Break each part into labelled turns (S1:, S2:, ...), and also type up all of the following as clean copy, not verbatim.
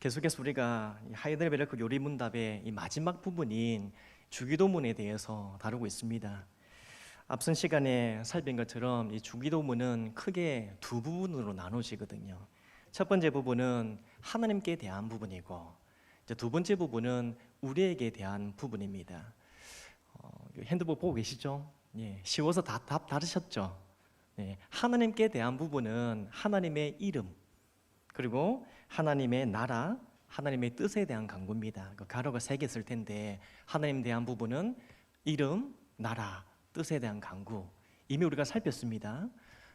S1: 계속해서 우리가 하이델베르크 요리문답의 이 마지막 부분인 주기도문에 대해서 다루고 있습니다. 앞선 시간에 살핀 것처럼 이 주기도문은 크게 두 부분으로 나눠지거든요. 첫 번째 부분은 하나님께 대한 부분이고, 이제 두 번째 부분은 우리에게 대한 부분입니다. 핸드북 보고 계시죠? 예, 쉬워서 답 다르셨죠? 예, 하나님께 대한 부분은 하나님의 이름, 그리고 하나님의 나라, 하나님의 뜻에 대한 강구입니다. 가로가 3개 쓸 텐데 하나님에 대한 부분은 이름, 나라, 뜻에 대한 강구. 이미 우리가 살폈습니다.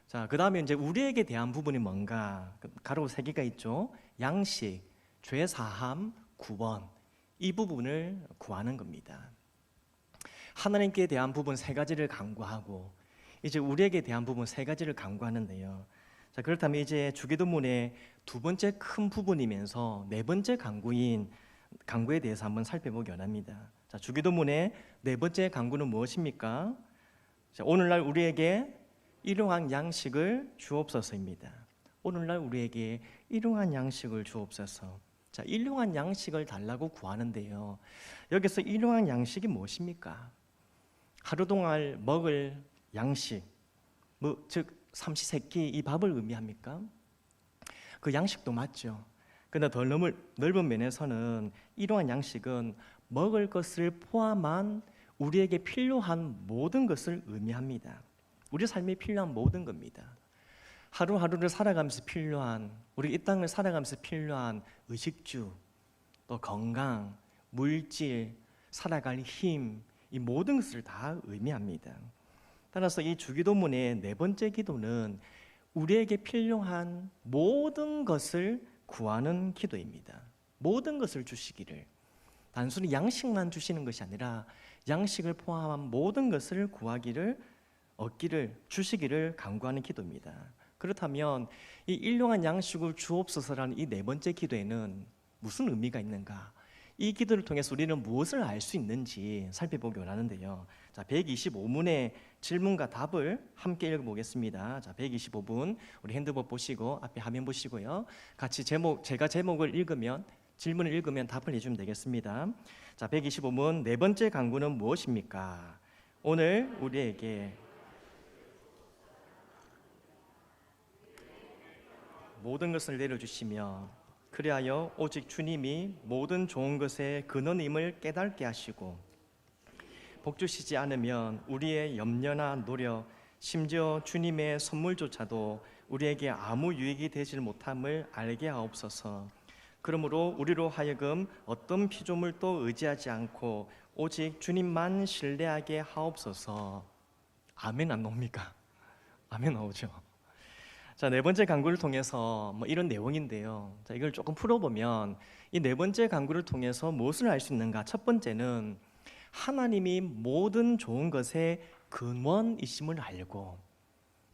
S1: 자, 그 다음에 이제 우리에게 대한 부분이 뭔가? 가로 3개가 있죠. 양식, 죄 사함, 구원. 이 부분을 구하는 겁니다. 하나님께 대한 부분 3가지를 강구하고, 이제 우리에게 대한 부분 3가지를 강구하는데요. 자, 그렇다면 이제 주기도문의 두 번째 큰 부분이면서 네 번째 강구에 대해서 한번 살펴보기 원합니다. 자, 주기도문의 네 번째 강구는 무엇입니까? 자, 오늘날 우리에게 일용할 양식을 주옵소서입니다. 오늘날 우리에게 일용할 양식을 주옵소서. 자, 일용할 양식을 달라고 구하는데요. 여기서 일용할 양식이 무엇입니까? 하루 동안 먹을 양식, 즉 삼시세끼 이 밥을 의미합니까? 그 양식도 맞죠. 그러나 더 넓은 면에서는 이러한 양식은 먹을 것을 포함한 우리에게 필요한 모든 것을 의미합니다. 우리 삶에 필요한 모든 겁니다. 하루하루를 살아가면서 필요한, 우리 이 땅을 살아가면서 필요한 의식주, 또 건강, 물질, 살아갈 힘, 이 모든 것을 다 의미합니다. 따라서 이 주기도문의 네 번째 기도는 우리에게 필요한 모든 것을 구하는 기도입니다. 모든 것을 주시기를, 단순히 양식만 주시는 것이 아니라 양식을 포함한 모든 것을 구하기를, 얻기를, 주시기를 간구하는 기도입니다. 그렇다면 이 일용할 양식을 주옵소서라는 이 네 번째 기도에는 무슨 의미가 있는가? 이 기도를 통해서 우리는 무엇을 알 수 있는지 살펴보기 원하는데요. 자, 125문의 질문과 답을 함께 읽어보겠습니다. 자, 125분 우리 핸드북 보시고 앞에 화면 보시고요. 같이 제가 제목을 읽으면, 질문을 읽으면 답을 해주면 되겠습니다. 자, 125문 네 번째 강구는 무엇입니까? 오늘 우리에게 모든 것을 내려주시며 그리하여 오직 주님이 모든 좋은 것의 근원임을 깨닫게 하시고 복 주시지 않으면 우리의 염려나 노력, 심지어 주님의 선물조차도 우리에게 아무 유익이 되질 못함을 알게 하옵소서. 그러므로 우리로 하여금 어떤 피조물도 의지하지 않고 오직 주님만 신뢰하게 하옵소서. 아멘 안 나옵니까? 아멘 나오죠. 자, 네 번째 강구를 통해서 이런 내용인데요. 자, 이걸 조금 풀어보면 이 네 번째 강구를 통해서 무엇을 알 수 있는가? 첫 번째는 하나님이 모든 좋은 것의 근원이심을 알고,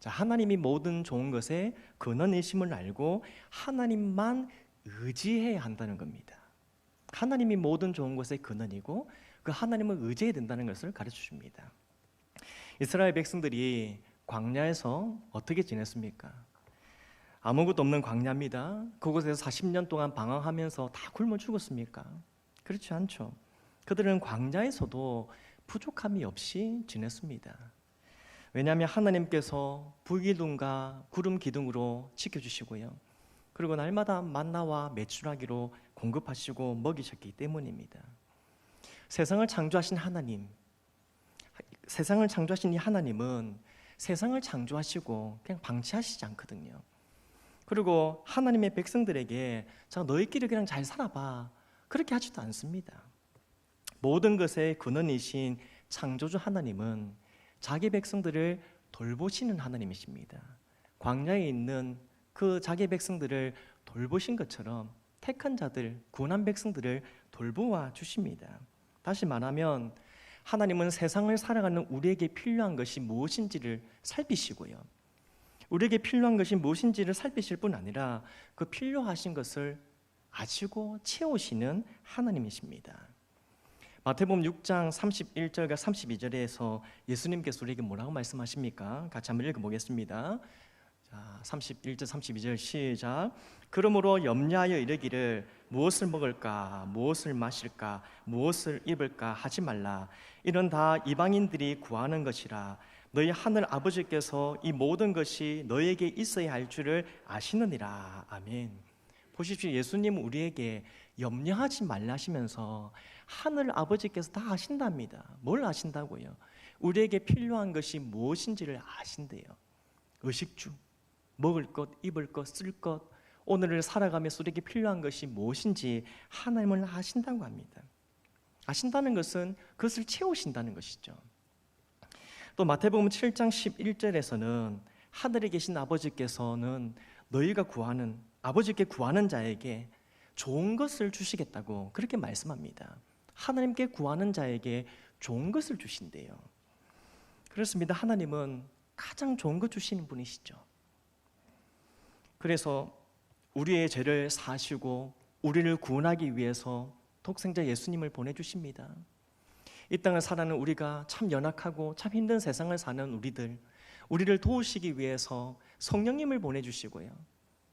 S1: 자, 하나님이 모든 좋은 것의 근원이심을 알고 하나님만 의지해야 한다는 겁니다. 하나님이 모든 좋은 것의 근원이고 그 하나님을 의지해야 된다는 것을 가르쳐 줍니다. 이스라엘 백성들이 광야에서 어떻게 지냈습니까? 아무것도 없는 광야입니다. 그곳에서 40년 동안 방황하면서 다 굶어 죽었습니까? 그렇지 않죠. 그들은 광야에서도 부족함이 없이 지냈습니다. 왜냐하면 하나님께서 불기둥과 구름 기둥으로 지켜주시고요, 그리고 날마다 만나와 메추라기로 공급하시고 먹이셨기 때문입니다. 세상을 창조하신 하나님, 세상을 창조하신 이 하나님은 세상을 창조하시고 그냥 방치하시지 않거든요. 그리고 하나님의 백성들에게 자, 너희끼리 그냥 잘 살아봐, 그렇게 하지도 않습니다. 모든 것의 근원이신 창조주 하나님은 자기 백성들을 돌보시는 하나님이십니다. 광야에 있는 그 자기 백성들을 돌보신 것처럼 택한 자들, 구원한 백성들을 돌보아 주십니다. 다시 말하면 하나님은 세상을 살아가는 우리에게 필요한 것이 무엇인지를 살피시고요, 우리에게 필요한 것이 무엇인지를 살피실 뿐 아니라 그 필요하신 것을 아시고 채우시는 하나님이십니다. 마태복음 6장 31절과 32절에서 예수님께서 우리에게 뭐라고 말씀하십니까? 같이 한번 읽어보겠습니다. 31절 32절 시작. 그러므로 염려하여 이르기를 무엇을 먹을까 무엇을 마실까 무엇을 입을까 하지 말라. 이는 다 이방인들이 구하는 것이라. 너희 하늘 아버지께서 이 모든 것이 너에게 있어야 할 줄을 아시느니라. 아멘. 보십시오. 예수님은 우리에게 염려하지 말라 하시면서 하늘 아버지께서 다 아신답니다. 뭘 아신다고요? 우리에게 필요한 것이 무엇인지를 아신대요. 의식주, 먹을 것, 입을 것, 쓸 것, 오늘을 살아가면서 우리에게 필요한 것이 무엇인지 하나님은 아신다고 합니다. 아신다는 것은 그것을 채우신다는 것이죠. 또 마태복음 7장 11절에서는 하늘에 계신 아버지께서는 너희가 구하는, 아버지께 구하는 자에게 좋은 것을 주시겠다고 그렇게 말씀합니다. 하나님께 구하는 자에게 좋은 것을 주신대요. 그렇습니다. 하나님은 가장 좋은 것 주시는 분이시죠. 그래서 우리의 죄를 사시고 우리를 구원하기 위해서 독생자 예수님을 보내주십니다. 이 땅을 살아가는 우리가 참 연약하고 참 힘든 세상을 사는 우리를 도우시기 위해서 성령님을 보내주시고요.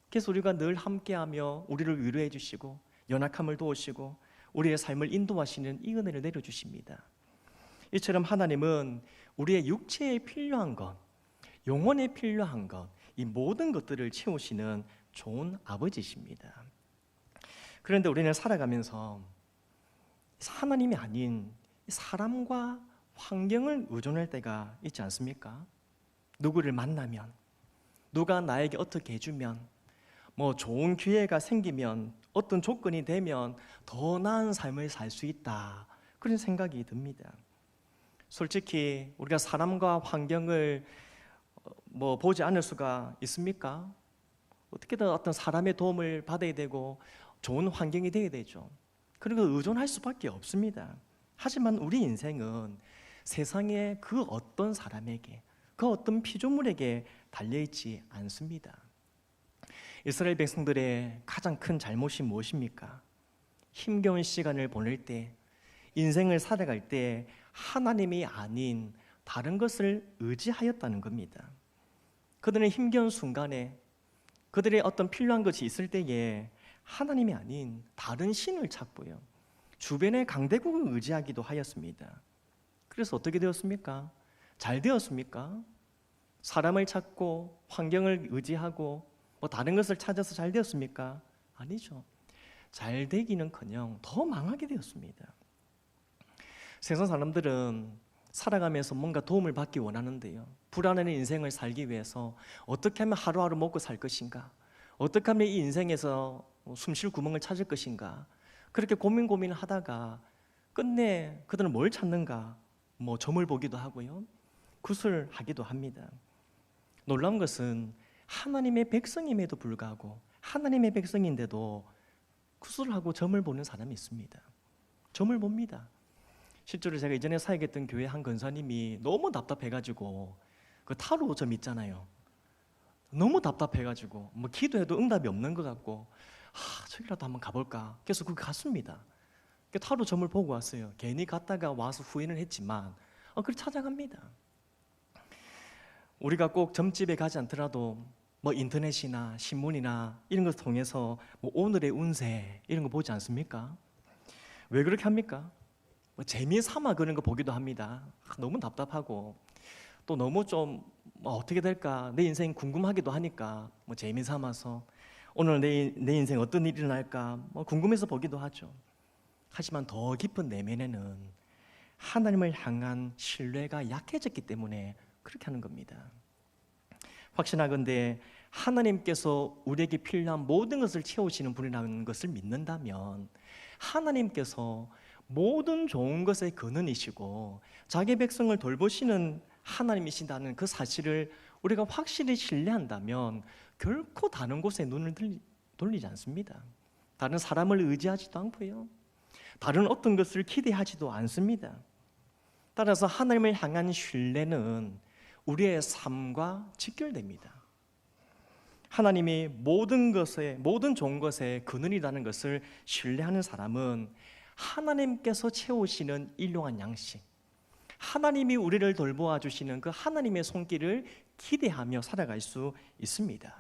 S1: 그래서 우리가 늘 함께하며 우리를 위로해 주시고 연약함을 도우시고 우리의 삶을 인도하시는 이 은혜를 내려주십니다. 이처럼 하나님은 우리의 육체에 필요한 것, 영혼에 필요한 것, 이 모든 것들을 채우시는 좋은 아버지십니다. 그런데 우리는 살아가면서 하나님이 아닌 사람과 환경을 의존할 때가 있지 않습니까? 누구를 만나면, 누가 나에게 어떻게 해주면, 좋은 기회가 생기면, 어떤 조건이 되면 더 나은 삶을 살 수 있다, 그런 생각이 듭니다. 솔직히 우리가 사람과 환경을 보지 않을 수가 있습니까? 어떻게든 어떤 사람의 도움을 받아야 되고 좋은 환경이 되어야 되죠. 그러니까 의존할 수밖에 없습니다. 하지만 우리 인생은 세상의 그 어떤 사람에게, 그 어떤 피조물에게 달려있지 않습니다. 이스라엘 백성들의 가장 큰 잘못이 무엇입니까? 힘겨운 시간을 보낼 때, 인생을 살아갈 때 하나님이 아닌 다른 것을 의지하였다는 겁니다. 그들은 힘겨운 순간에 그들의 어떤 필요한 것이 있을 때에 하나님이 아닌 다른 신을 찾고요, 주변의 강대국을 의지하기도 하였습니다. 그래서 어떻게 되었습니까? 잘 되었습니까? 사람을 찾고 환경을 의지하고 다른 것을 찾아서 잘 되었습니까? 아니죠. 잘 되기는커녕 더 망하게 되었습니다. 세상 사람들은 살아가면서 뭔가 도움을 받기 원하는데요, 불안한 인생을 살기 위해서 어떻게 하면 하루하루 먹고 살 것인가, 어떻게 하면 이 인생에서 숨 쉴 구멍을 찾을 것인가, 그렇게 고민을 하다가 끝내 그들은 뭘 찾는가, 점을 보기도 하고요, 굿을 하기도 합니다. 놀라운 것은 하나님의 백성임에도 불구하고, 하나님의 백성인데도 굿을 하고 점을 보는 사람이 있습니다. 점을 봅니다. 실제로 제가 이전에 사역했던 교회 한 권사님이 너무 답답해가지고 그 타로 점 있잖아요. 너무 답답해가지고 기도해도 응답이 없는 것 같고 저기라도 한번 가볼까. 그래서 거기 갔습니다. 타로 점을 보고 왔어요. 괜히 갔다가 와서 후회는 했지만 그걸 찾아갑니다. 우리가 꼭 점집에 가지 않더라도 인터넷이나 신문이나 이런 것을 통해서 오늘의 운세 이런 거 보지 않습니까? 왜 그렇게 합니까? 재미삼아 그런 거 보기도 합니다. 너무 답답하고 또 너무 좀 어떻게 될까 내 인생 궁금하기도 하니까 재미삼아서 오늘 내 인생 어떤 일이 일어날까 궁금해서 보기도 하죠. 하지만 더 깊은 내면에는 하나님을 향한 신뢰가 약해졌기 때문에 그렇게 하는 겁니다. 확신하건대 하나님께서 우리에게 필요한 모든 것을 채우시는 분이라는 것을 믿는다면 하나님께서 모든 좋은 것의 근원이시고 자기 백성을 돌보시는 하나님이신다는 그 사실을 우리가 확실히 신뢰한다면 결코 다른 곳에 눈을 돌리지 않습니다. 다른 사람을 의지하지도 않고요, 다른 어떤 것을 기대하지도 않습니다. 따라서 하나님을 향한 신뢰는 우리의 삶과 직결됩니다. 하나님이 모든 좋은 것의 근원이라는 것을 신뢰하는 사람은 하나님께서 채우시는 일용한 양식, 하나님이 우리를 돌보아 주시는 그 하나님의 손길을 기대하며 살아갈 수 있습니다.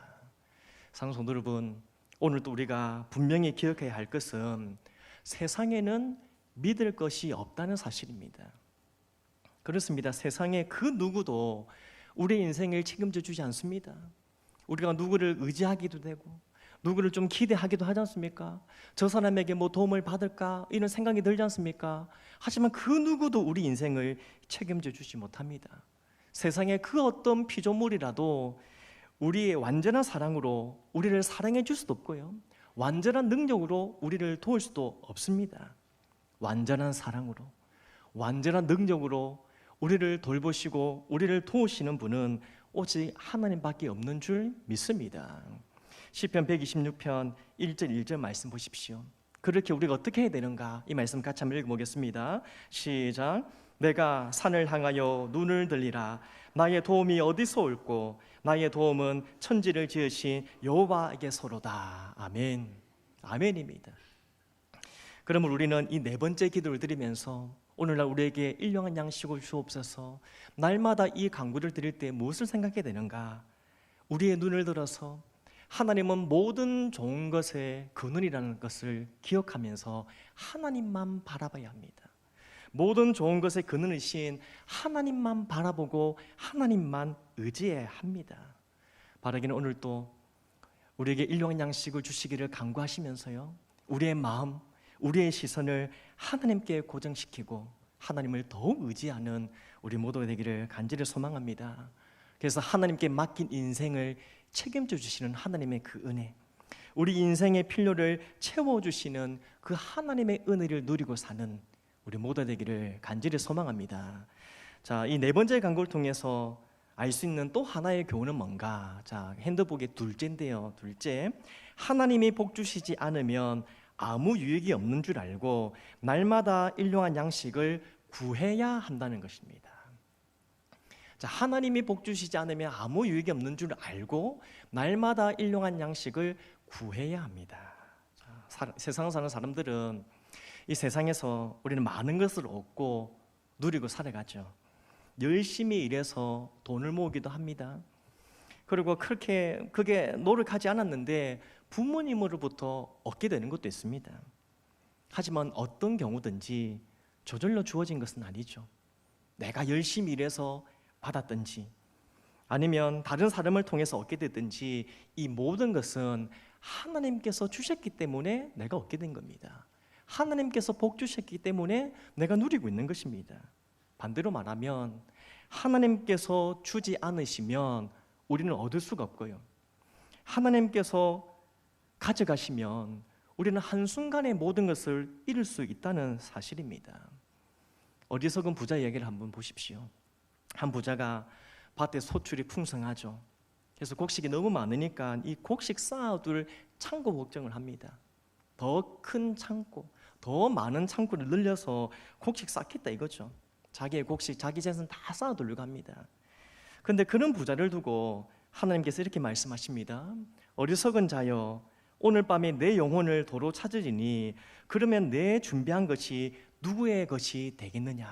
S1: 사랑하는 성도 여러분, 오늘도 우리가 분명히 기억해야 할 것은 세상에는 믿을 것이 없다는 사실입니다. 그렇습니다. 세상에 그 누구도 우리의 인생을 책임져 주지 않습니다. 우리가 누구를 의지하기도 되고 누구를 좀 기대하기도 하지 않습니까? 저 사람에게 뭐 도움을 받을까 이런 생각이 들지 않습니까? 하지만 그 누구도 우리 인생을 책임져 주지 못합니다. 세상의 그 어떤 피조물이라도 우리의 완전한 사랑으로 우리를 사랑해 줄 수도 없고요, 완전한 능력으로 우리를 도울 수도 없습니다. 완전한 사랑으로, 완전한 능력으로 우리를 돌보시고 우리를 도우시는 분은 오직 하나님밖에 없는 줄 믿습니다. 시편 126편 1절 1절 말씀 보십시오. 그렇게 우리가 어떻게 해야 되는가, 이 말씀 같이 한번 읽어보겠습니다. 시작. 내가 산을 향하여 눈을 들리라. 나의 도움이 어디서 올꼬? 나의 도움은 천지를 지으신 여호와에게서로다. 아멘. 아멘입니다. 그러면 우리는 이 네 번째 기도를 드리면서 오늘날 우리에게 일용할 양식을 주옵소서, 날마다 이 간구를 드릴 때 무엇을 생각해야 되는가? 우리의 눈을 들어서 하나님은 모든 좋은 것의 근원이라는 것을 기억하면서 하나님만 바라봐야 합니다. 모든 좋은 것의 근원이신 하나님만 바라보고 하나님만 의지해야 합니다. 바라기는 오늘도 우리에게 일용할 양식을 주시기를 간구하시면서요, 우리의 마음, 우리의 시선을 하나님께 고정시키고 하나님을 더욱 의지하는 우리 모두가 되기를 간절히 소망합니다. 그래서 하나님께 맡긴 인생을 책임져 주시는 하나님의 그 은혜, 우리 인생의 필요를 채워주시는 그 하나님의 은혜를 누리고 사는 우리 모두가 되기를 간절히 소망합니다. 자, 이 네 번째 간구를 통해서 알 수 있는 또 하나의 교훈은 뭔가? 자, 핸드북의 둘째인데요. 둘째, 하나님이 복 주시지 않으면 아무 유익이 없는 줄 알고 날마다 일용할 양식을 구해야 한다는 것입니다. 자, 하나님이 복 주시지 않으면 아무 유익이 없는 줄 알고 날마다 일용할 양식을 구해야 합니다. 자, 세상 사는 사람들은 이 세상에서 우리는 많은 것을 얻고 누리고 살아가죠. 열심히 일해서 돈을 모으기도 합니다. 그리고 그렇게 그게 노력하지 않았는데 부모님으로부터 얻게 되는 것도 있습니다. 하지만 어떤 경우든지 저절로 주어진 것은 아니죠. 내가 열심히 일해서 받았든지 아니면 다른 사람을 통해서 얻게 됐든지 이 모든 것은 하나님께서 주셨기 때문에 내가 얻게 된 겁니다. 하나님께서 복 주셨기 때문에 내가 누리고 있는 것입니다. 반대로 말하면 하나님께서 주지 않으시면 우리는 얻을 수가 없고요, 하나님께서 가져가시면 우리는 한순간에 모든 것을 잃을 수 있다는 사실입니다. 어리석은 부자 이야기를 한번 보십시오. 한 부자가 밭에 소출이 풍성하죠. 그래서 곡식이 너무 많으니까 이 곡식 쌓아둘 창고 걱정을 합니다. 더 큰 창고, 더 많은 창고를 늘려서 곡식 쌓겠다 이거죠. 자기의 곡식, 자기 재산 다 쌓아두려고 합니다. 그런데 그런 부자를 두고 하나님께서 이렇게 말씀하십니다. 어리석은 자여, 오늘 밤에 내 영혼을 도로 찾으리니 그러면 내 준비한 것이 누구의 것이 되겠느냐.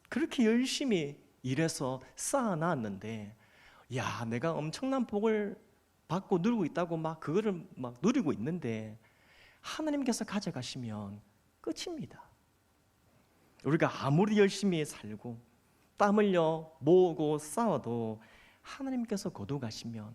S1: 그렇게 열심히 일해서 쌓아놨는데, 야, 내가 엄청난 복을 받고 누리고 있다고 그거를 누리고 있는데 하나님께서 가져가시면 끝입니다. 우리가 아무리 열심히 살고 땀 흘려 모으고 쌓아도 하나님께서 거두가시면,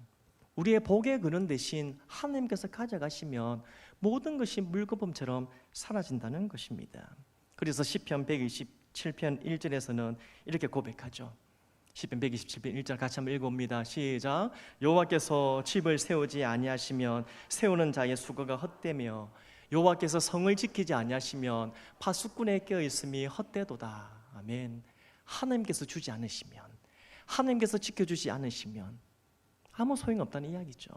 S1: 우리의 복의 근원 대신 하나님께서 가져가시면 모든 것이 물거품처럼 사라진다는 것입니다. 그래서 시편 127편 1절에서는 이렇게 고백하죠. 시편 127편 1절 같이 한번 읽어봅니다. 시작. 여호와께서 집을 세우지 아니하시면 세우는 자의 수고가 헛되며 여호와께서 성을 지키지 아니하시면 파수꾼에 껴있음이 헛되도다. 아멘. 하나님께서 주지 않으시면, 하나님께서 지켜주지 않으시면 아무 소용없다는 이야기죠.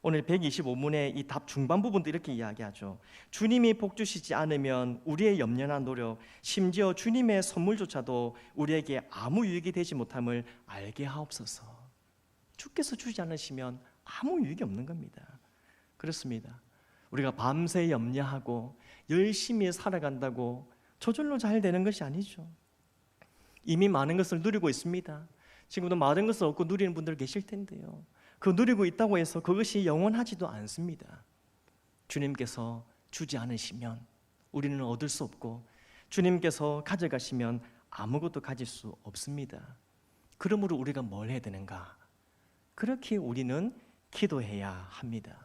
S1: 오늘 125문의 이 답 중반 부분도 이렇게 이야기하죠. 주님이 복 주시지 않으면 우리의 염려나 노력, 심지어 주님의 선물조차도 우리에게 아무 유익이 되지 못함을 알게 하옵소서. 주께서 주지 않으시면 아무 유익이 없는 겁니다. 그렇습니다. 우리가 밤새 염려하고 열심히 살아간다고 저절로 잘 되는 것이 아니죠. 이미 많은 것을 누리고 있습니다. 지금도 많은 것을 얻고 누리는 분들 계실 텐데요. 그 누리고 있다고 해서 그것이 영원하지도 않습니다. 주님께서 주지 않으시면 우리는 얻을 수 없고, 주님께서 가져가시면 아무것도 가질 수 없습니다. 그러므로 우리가 뭘 해야 되는가? 그렇게 우리는 기도해야 합니다.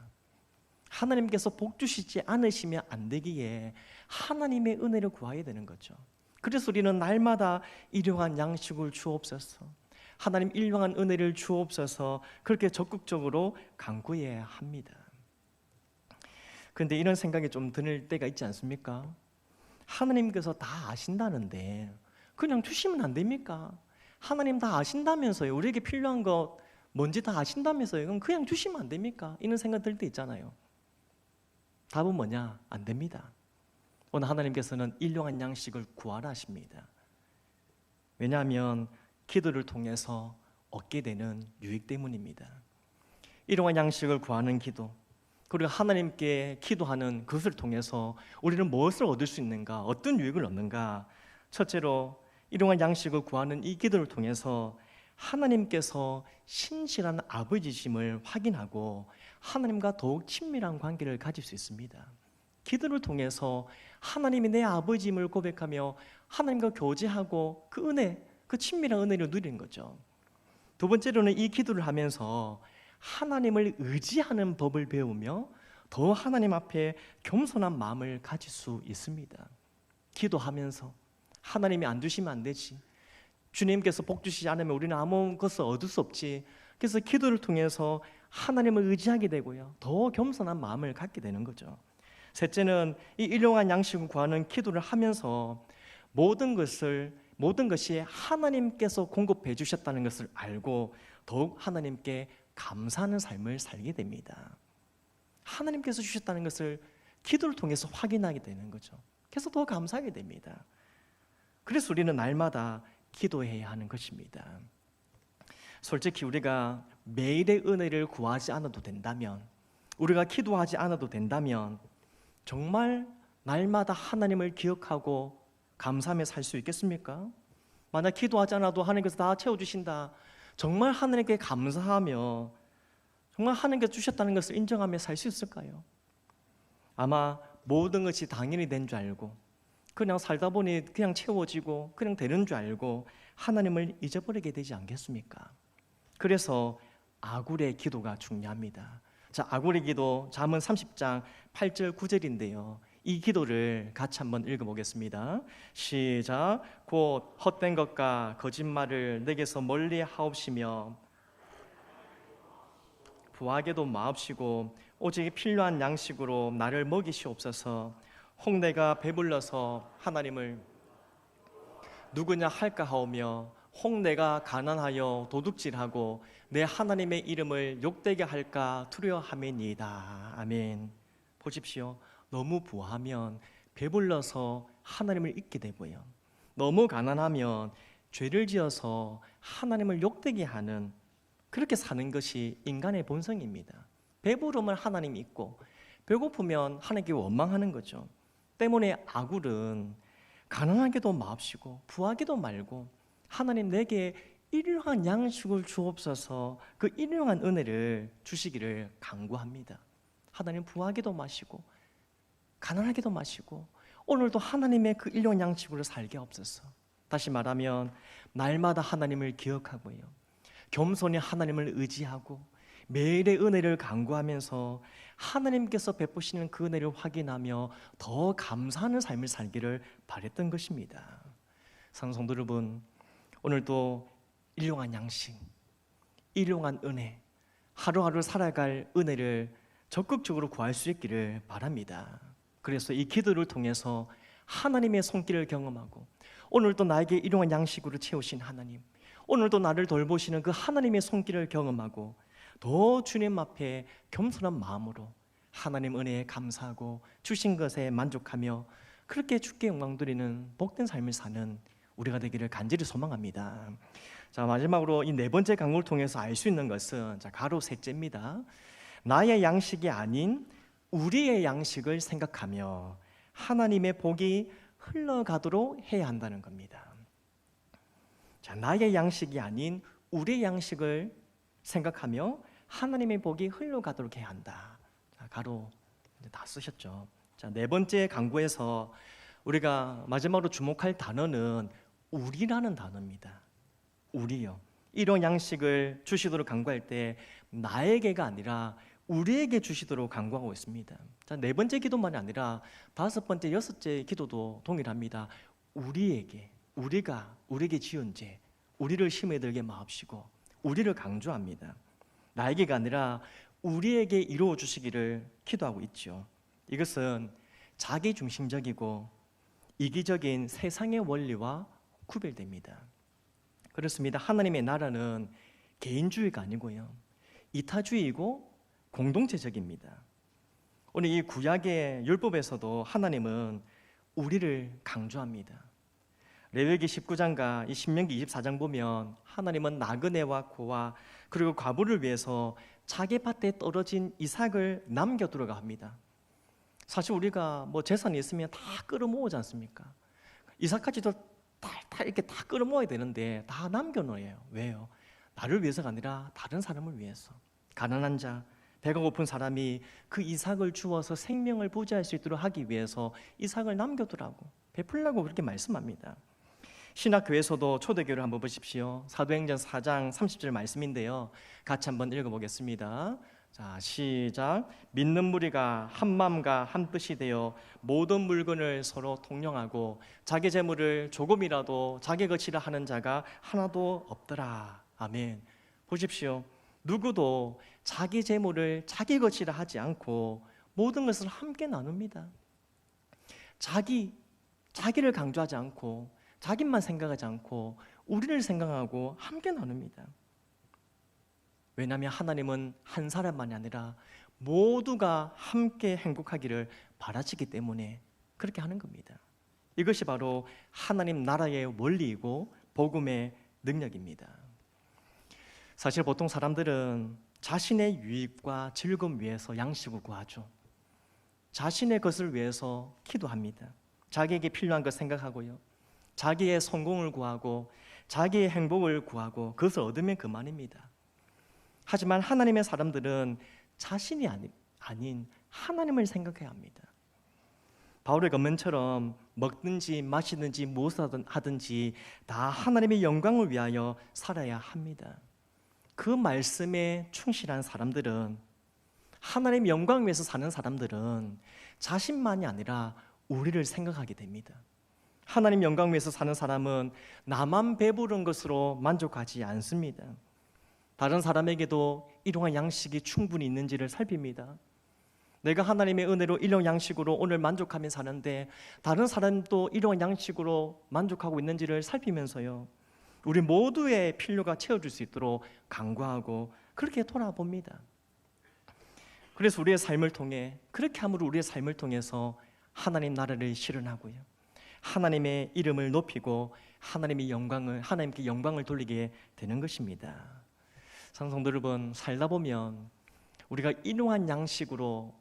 S1: 하나님께서 복 주시지 않으시면 안 되기에 하나님의 은혜를 구해야 되는 거죠. 그래서 우리는 날마다 일용한 양식을 주옵소서, 하나님 일용한 은혜를 주옵소서, 그렇게 적극적으로 간구해야 합니다. 그런데 이런 생각이 좀 드는 때가 있지 않습니까? 하나님께서 다 아신다는데 그냥 주시면 안 됩니까? 하나님 다 아신다면서요. 우리에게 필요한 것 뭔지 다 아신다면서요. 그럼 그냥 주시면 안 됩니까? 이런 생각 들 때 있잖아요. 답은 뭐냐? 안 됩니다. 오늘 하나님께서는 일용한 양식을 구하라 하십니다. 왜냐하면 기도를 통해서 얻게 되는 유익 때문입니다. 일용한 양식을 구하는 기도, 그리고 하나님께 기도하는 그것을 통해서 우리는 무엇을 얻을 수 있는가? 어떤 유익을 얻는가? 첫째로 일용한 양식을 구하는 이 기도를 통해서 하나님께서 신실한 아버지심을 확인하고 하나님과 더욱 친밀한 관계를 가질 수 있습니다. 기도를 통해서 하나님이 내 아버지임을 고백하며 하나님과 교제하고 그 은혜, 그 친밀한 은혜를 누리는 거죠. 두 번째로는 이 기도를 하면서 하나님을 의지하는 법을 배우며 더 하나님 앞에 겸손한 마음을 가질 수 있습니다. 기도하면서 하나님이 안 주시면 안 되지, 주님께서 복 주시지 않으면 우리는 아무 것을 얻을 수 없지. 그래서 기도를 통해서 하나님을 의지하게 되고요, 더 겸손한 마음을 갖게 되는 거죠. 셋째는 이 일용한 양식을 구하는 기도를 하면서 모든 것이 하나님께서 공급해 주셨다는 것을 알고 더욱 하나님께 감사하는 삶을 살게 됩니다. 하나님께서 주셨다는 것을 기도를 통해서 확인하게 되는 거죠. 그래서 더 감사하게 됩니다. 그래서 우리는 날마다 기도해야 하는 것입니다. 솔직히 우리가 매일의 은혜를 구하지 않아도 된다면, 우리가 기도하지 않아도 된다면 정말 날마다 하나님을 기억하고 감사하며 살 수 있겠습니까? 만약 기도하지 않아도 하나님께서 다 채워주신다, 정말 하나님께 감사하며 정말 하나님께서 주셨다는 것을 인정하며 살 수 있을까요? 아마 모든 것이 당연히 된 줄 알고 그냥 살다 보니 그냥 채워지고 그냥 되는 줄 알고 하나님을 잊어버리게 되지 않겠습니까? 그래서 아굴의 기도가 중요합니다. 자, 아굴의 기도, 잠언 30장 8절 9절인데요. 이 기도를 같이 한번 읽어보겠습니다. 시작. 곧 헛된 것과 거짓말을 내게서 멀리 하옵시며 부하게도 마옵시고 오직 필요한 양식으로 나를 먹이시옵소서. 혹 내가 배불러서 하나님을 누구냐 할까 하오며 혹 내가 가난하여 도둑질하고 내 하나님의 이름을 욕되게 할까 두려워함이니이다. 아멘. 보십시오. 너무 부하면 배불러서 하나님을 잊게 되고요, 너무 가난하면 죄를 지어서 하나님을 욕되게 하는, 그렇게 사는 것이 인간의 본성입니다. 배부르면 하나님 잊고 배고프면 하나님께 원망하는 거죠. 때문에 아굴은 가난하게도 마옵시고 부하게도 말고 하나님 내게 일용한 양식을 주옵소서, 그 일용한 은혜를 주시기를 간구합니다. 하나님 부하게도 마시고 가난하게도 마시고 오늘도 하나님의 그 일용한 양식으로 살게 없어서, 다시 말하면 날마다 하나님을 기억하고요, 겸손히 하나님을 의지하고 매일의 은혜를 간구하면서 하나님께서 베푸시는 그 은혜를 확인하며 더 감사하는 삶을 살기를 바랬던 것입니다. 사랑하는 성도 여러분, 오늘도 일용한 양식, 일용한 은혜, 하루하루 살아갈 은혜를 적극적으로 구할 수 있기를 바랍니다. 그래서 이 기도를 통해서 하나님의 손길을 경험하고 오늘도 나에게 일용한 양식으로 채우신 하나님, 오늘도 나를 돌보시는 그 하나님의 손길을 경험하고 더 주님 앞에 겸손한 마음으로 하나님 은혜에 감사하고 주신 것에 만족하며 그렇게 주께 영광 드리는 복된 삶을 사는 우리가 되기를 간절히 소망합니다. 자, 마지막으로 이 네 번째 강구를 통해서 알 수 있는 것은, 자, 가로 셋째입니다. 나의 양식이 아닌 우리의 양식을 생각하며 하나님의 복이 흘러가도록 해야 한다는 겁니다. 자, 나의 양식이 아닌 우리의 양식을 생각하며 하나님의 복이 흘러가도록 해야 한다. 자, 가로 다 쓰셨죠. 자, 네 번째 강구에서 우리가 마지막으로 주목할 단어는 우리라는 단어입니다. 우리요. 이런 양식을 주시도록 간구할 때 나에게가 아니라 우리에게 주시도록 간구하고 있습니다. 자, 네 번째 기도만이 아니라 다섯 번째, 여섯째 기도도 동일합니다. 우리에게, 우리에게 지은 죄, 우리를 심에 들게 마옵시고 우리를 강조합니다. 나에게가 아니라 우리에게 이루어 주시기를 기도하고 있죠. 이것은 자기 중심적이고 이기적인 세상의 원리와 구별됩니다. 그렇습니다. 하나님의 나라는 개인주의가 아니고요, 이타주의이고 공동체적입니다. 오늘 이 구약의 율법에서도 하나님은 우리를 강조합니다. 레위기 19장과 이 신명기 24장 보면 하나님은 나그네와 고아 그리고 과부를 위해서 자기 밭에 떨어진 이삭을 남겨두라고 합니다. 사실 우리가 뭐 재산이 있으면 다 끌어모으지 않습니까? 이삭까지도 탈탈 이렇게 다 끌어모아야 되는데 다 남겨놓아요. 왜요? 나를 위해서가 아니라 다른 사람을 위해서. 가난한 자, 배가 고픈 사람이 그 이삭을 주어서 생명을 부지할 수 있도록 하기 위해서 이삭을 남겨두라고, 베풀라고 그렇게 말씀합니다. 신학교에서도 초대교회를 한번 보십시오. 사도행전 4장 30절 말씀인데요, 같이 한번 읽어보겠습니다. 자, 시작. 믿는 무리가 한 마음과 한 뜻이 되어 모든 물건을 서로 통용하고 자기 재물을 조금이라도 자기 것이라 하는 자가 하나도 없더라. 아멘. 보십시오. 누구도 자기 재물을 자기 것이라 하지 않고 모든 것을 함께 나눕니다. 자기를 강조하지 않고 자기만 생각하지 않고 우리를 생각하고 함께 나눕니다. 왜냐하면 하나님은 한 사람만이 아니라 모두가 함께 행복하기를 바라시기 때문에 그렇게 하는 겁니다. 이것이 바로 하나님 나라의 원리이고 복음의 능력입니다. 사실 보통 사람들은 자신의 유익과 즐거움 위해서 양식을 구하죠. 자신의 것을 위해서 기도합니다. 자기에게 필요한 것 생각하고요, 자기의 성공을 구하고 자기의 행복을 구하고 그것을 얻으면 그만입니다. 하지만 하나님의 사람들은 자신이 아닌 하나님을 생각해야 합니다. 바울의 권면처럼 먹든지 마시든지 무엇을 하든지 다 하나님의 영광을 위하여 살아야 합니다. 그 말씀에 충실한 사람들은, 하나님의 영광을 위해서 사는 사람들은 자신만이 아니라 우리를 생각하게 됩니다. 하나님 영광을 위해서 사는 사람은 나만 배부른 것으로 만족하지 않습니다. 다른 사람에게도 일용할 양식이 충분히 있는지를 살핍니다. 내가 하나님의 은혜로 일용 양식으로 오늘 만족하며 사는데 다른 사람도 일용 양식으로 만족하고 있는지를 살피면서요, 우리 모두의 필요가 채워질 수 있도록 간구하고 그렇게 돌아봅니다. 그래서 우리의 삶을 통해, 그렇게 함으로 우리의 삶을 통해서 하나님 나라를 실현하고요, 하나님의 이름을 높이고 하나님께 영광을 돌리게 되는 것입니다. 성도 여러분, 살다 보면 우리가 일용한 양식으로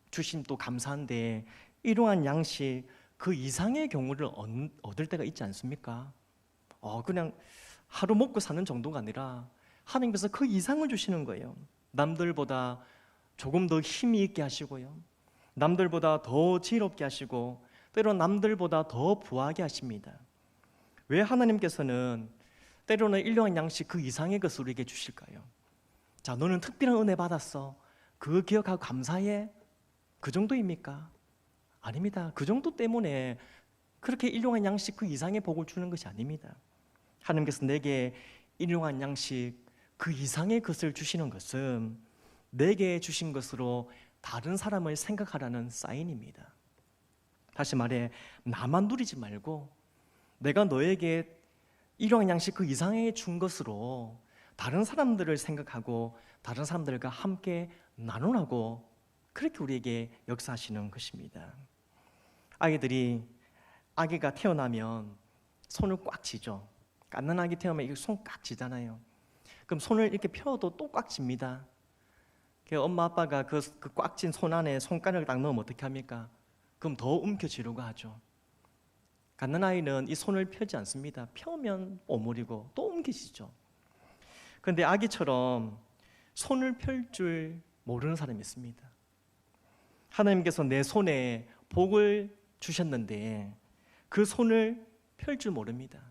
S1: 주신 또 감사한데 일용한 양식 그 이상의 경우를 얻을 때가 있지 않습니까? 그냥 하루 먹고 사는 정도가 아니라 하나님께서 그 이상을 주시는 거예요. 남들보다 조금 더 힘이 있게 하시고요, 남들보다 더 지혜롭게 하시고 때로는 남들보다 더 부하게 하십니다. 왜 하나님께서는 때로는 일용한 양식 그 이상의 것을 우리에게 주실까요? 자, 너는 특별한 은혜 받았어, 그거 기억하고 감사해, 그 정도입니까? 아닙니다. 그 정도 때문에 그렇게 일용한 양식 그 이상의 복을 주는 것이 아닙니다. 하나님께서 내게 일용한 양식 그 이상의 것을 주시는 것은 내게 주신 것으로 다른 사람을 생각하라는 사인입니다. 다시 말해, 나만 누리지 말고 내가 너에게 일용한 양식 그 이상의 준 것으로 다른 사람들을 생각하고 다른 사람들과 함께 나누라고 그렇게 우리에게 역사하시는 것입니다. 아기가 태어나면 손을 꽉 쥐죠. 갓난 아기 태어나면 손 꽉 쥐잖아요. 그럼 손을 이렇게 펴도 또 꽉 쥡니다. 엄마 아빠가 그 꽉 쥔 손 안에 손가락을 딱 넣으면 어떻게 합니까? 그럼 더 움켜쥐려고 하죠. 갖는 아이는 이 손을 펴지 않습니다. 펴면 오므리고 또 옮기시죠. 그런데 아기처럼 손을 펼 줄 모르는 사람이 있습니다. 하나님께서 내 손에 복을 주셨는데 그 손을 펼 줄 모릅니다.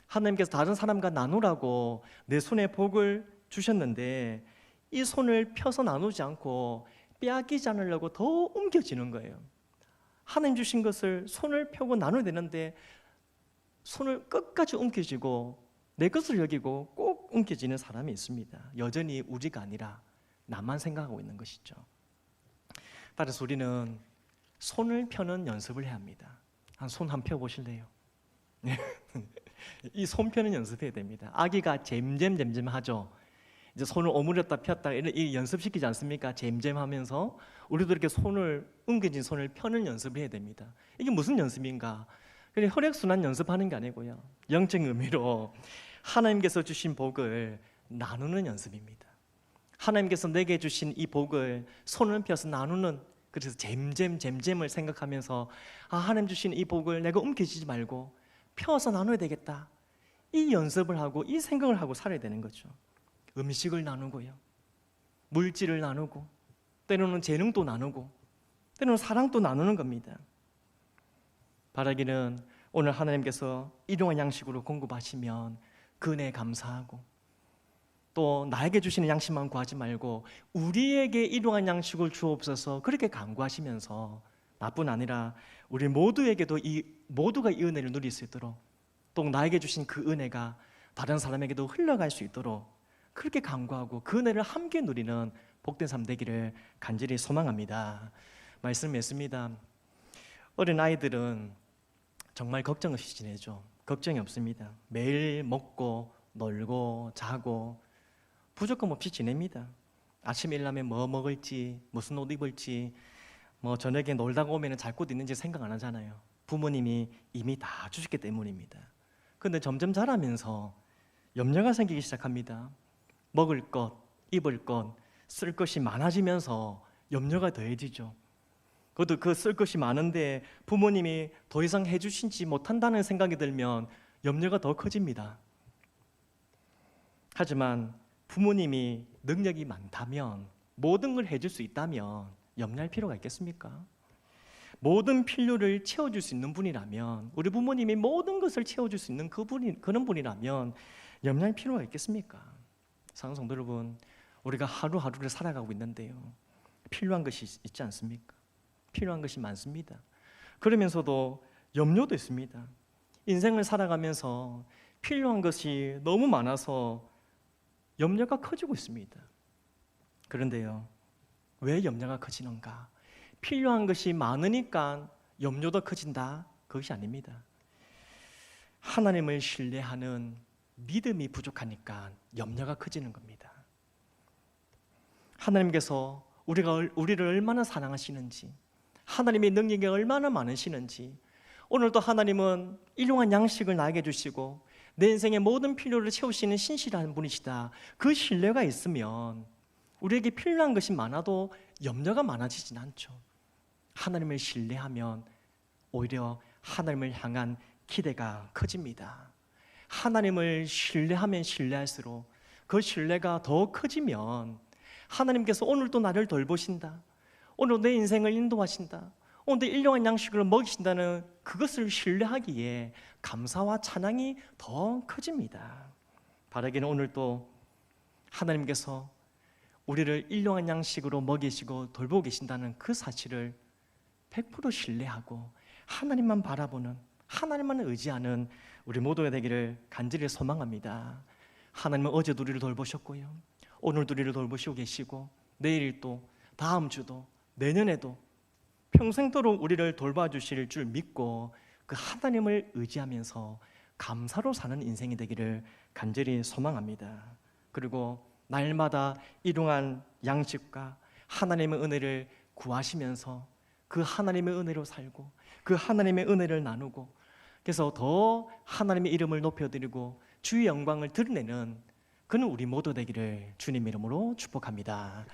S1: 하나님께서 다른 사람과 나누라고 내 손에 복을 주셨는데 이 손을 펴서 나누지 않고 빼앗기지 않으려고 더 옮겨지는 거예요. 하나님 주신 것을 손을 펴고 나눠야 되는데 손을 끝까지 옮겨지고 내 것을 여기고 꼭 옮겨지는 사람이 있습니다. 여전히 우리가 아니라 나만 생각하고 있는 것이죠. 따라서 우리는 손을 펴는 연습을 해야 합니다. 손 한번 펴보실래요? 이 손 펴는 연습해야 됩니다. 아기가 잼잼 하죠. 이제 손을 오므렸다 폈다 이 연습시키지 않습니까? 잼잼 하면서 우리도 이렇게 손을 옮겨진 손을 펴는 연습을 해야 됩니다. 이게 무슨 연습인가? 그냥 혈액순환 연습하는 게 아니고요. 영적인 의미로 하나님께서 주신 복을 나누는 연습입니다. 하나님께서 내게 주신 이 복을 손을 펴서 나누는, 그래서 잼잼을 생각하면서 하나님 주신 이 복을 내가 옮겨지지 말고 펴서 나눠야 되겠다. 이 연습을 하고 이 생각을 하고 살아야 되는 거죠. 음식을 나누고요, 물질을 나누고, 때로는 재능도 나누고, 때로는 사랑도 나누는 겁니다. 바라기는 오늘 하나님께서 일용할 양식으로 공급하시면 그 은혜에 감사하고, 또 나에게 주시는 양식만 구하지 말고 우리에게 일용할 양식을 주옵소서 그렇게 간구하시면서 나뿐 아니라 우리 모두에게도 모두가 이 은혜를 누릴 수 있도록, 또 나에게 주신 그 은혜가 다른 사람에게도 흘러갈 수 있도록 그렇게 간구하고 그 은혜를 함께 누리는 복된 삶 되기를 간절히 소망합니다. 말씀 맺습니다. 어린 아이들은 정말 걱정 없이 지내죠. 걱정이 없습니다. 매일 먹고 놀고 자고 부족함 없이 지냅니다. 아침에 일어나면 뭐 먹을지, 무슨 옷 입을지, 저녁에 놀다가 오면 잘 곳 있는지 생각 안 하잖아요. 부모님이 이미 다 주셨기 때문입니다. 그런데 점점 자라면서 염려가 생기기 시작합니다. 먹을 것, 입을 것, 쓸 것이 많아지면서 염려가 더해지죠. 그것도 그 쓸 것이 많은데 부모님이 더 이상 해주시지 못한다는 생각이 들면 염려가 더 커집니다. 하지만 부모님이 능력이 많다면, 모든 걸 해줄 수 있다면 염려할 필요가 있겠습니까? 모든 필요를 채워줄 수 있는 분이라면, 우리 부모님이 모든 것을 채워줄 수 있는 그런 분이라면 염려할 필요가 있겠습니까? 사랑하는 성도 여러분, 우리가 하루하루를 살아가고 있는데요, 필요한 것이 있지 않습니까? 필요한 것이 많습니다. 그러면서도 염려도 있습니다. 인생을 살아가면서 필요한 것이 너무 많아서 염려가 커지고 있습니다. 그런데요, 왜 염려가 커지는가? 필요한 것이 많으니까 염려도 커진다? 그것이 아닙니다. 하나님을 신뢰하는 믿음이 부족하니까 염려가 커지는 겁니다. 하나님께서 우리를 얼마나 사랑하시는지, 하나님의 능력이 얼마나 많으시는지, 오늘도 하나님은 일용할 양식을 나에게 주시고 내 인생의 모든 필요를 채우시는 신실한 분이시다. 그 신뢰가 있으면 우리에게 필요한 것이 많아도 염려가 많아지진 않죠. 하나님을 신뢰하면 오히려 하나님을 향한 기대가 커집니다. 하나님을 신뢰하면 신뢰할수록 그 신뢰가 더 커지면 하나님께서 오늘도 나를 돌보신다, 오늘 내 인생을 인도하신다, 오늘 일용할 양식을 먹이신다는 그것을 신뢰하기에 감사와 찬양이 더 커집니다. 바라기는 오늘도 하나님께서 우리를 일용할 양식으로 먹이시고 돌보고 계신다는 그 사실을 100% 신뢰하고 하나님만 바라보는, 하나님만 의지하는 우리 모두가 되기를 간절히 소망합니다. 하나님은 어제도 우리를 돌보셨고요, 오늘도 우리를 돌보시고 계시고 내일도, 다음 주도, 내년에도 평생도록 우리를 돌봐주실 줄 믿고 그 하나님을 의지하면서 감사로 사는 인생이 되기를 간절히 소망합니다. 그리고 날마다 일용할 양식과 하나님의 은혜를 구하시면서 그 하나님의 은혜로 살고 그 하나님의 은혜를 나누고, 그래서 더 하나님의 이름을 높여드리고 주의 영광을 드러내는 그는 우리 모두 되기를 주님 이름으로 축복합니다.